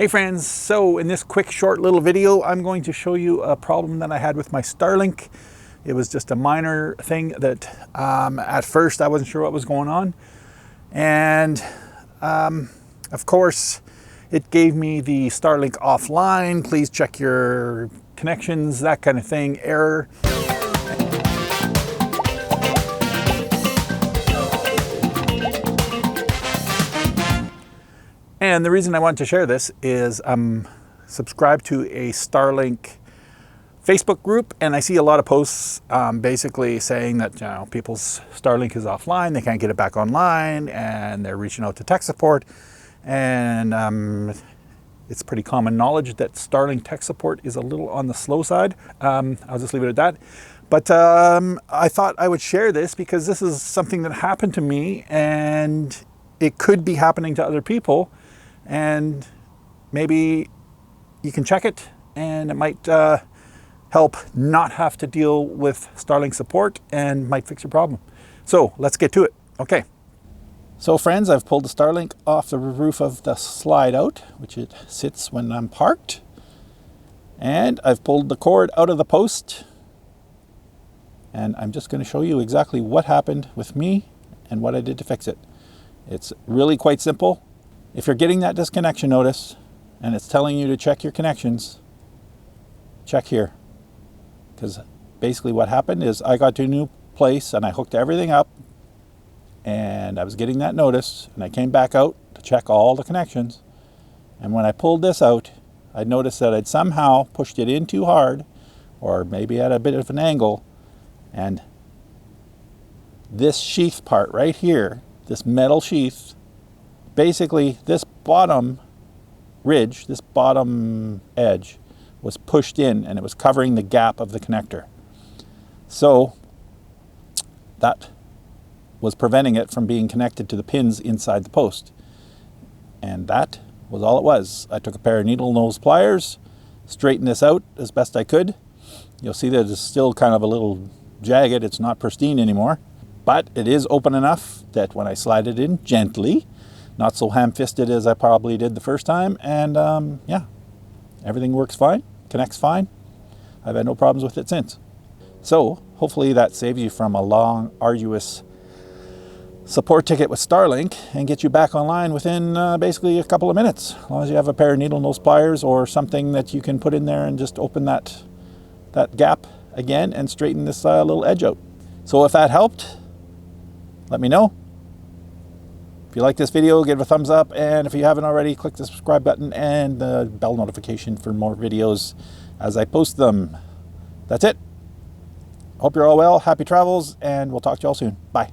Hey friends, so in this quick short little video I'm going to show you a problem that I had with my Starlink. It was just a minor thing that at first I wasn't sure what was going on, and of course it gave me the Starlink offline, please check your connections, that kind of thing, error. And the reason I want to share this is I'm subscribed to a Starlink Facebook group, and I see a lot of posts basically saying that people's Starlink is offline, they can't get it back online, and they're reaching out to tech support. And it's pretty common knowledge that Starlink tech support is a little on the slow side. I'll just leave it at that. But I thought I would share this because this is something that happened to me, and it could be happening to other people. And maybe you can check it, and it might help not have to deal with Starlink support and might fix your problem. So let's get to it. Okay. So friends, I've pulled the Starlink off the roof of the slide out, which it sits when I'm parked. And I've pulled the cord out of the post. And I'm just going to show you exactly what happened with me and what I did to fix it. It's really quite simple. If you're getting that disconnection notice and it's telling you to check your connections, check here. Because basically what happened is I got to a new place and I hooked everything up, and I was getting that notice, and I came back out to check all the connections. And when I pulled this out, I noticed that I'd somehow pushed it in too hard, or maybe at a bit of an angle, and this sheath part right here, this metal sheath, basically this bottom ridge, this bottom edge was pushed in, and it was covering the gap of the connector. So that was preventing it from being connected to the pins inside the post. And that was all it was. I took a pair of needle nose pliers, straightened this out as best I could. You'll see that it's still kind of a little jagged. It's not pristine anymore, but it is open enough that when I slide it in gently, not so ham-fisted as I probably did the first time, and yeah, everything works fine, connects fine. I've had no problems with it since. So hopefully that saves you from a long, arduous support ticket with Starlink and get you back online within basically a couple of minutes, as long as you have a pair of needle nose pliers or something that you can put in there and just open that gap again and straighten this little edge out. So if that helped, let me know. If you like this video, give it a thumbs up, and if you haven't already, click the subscribe button and the bell notification for more videos as I post them. That's it. Hope you're all well, happy travels, and we'll talk to you all soon. Bye.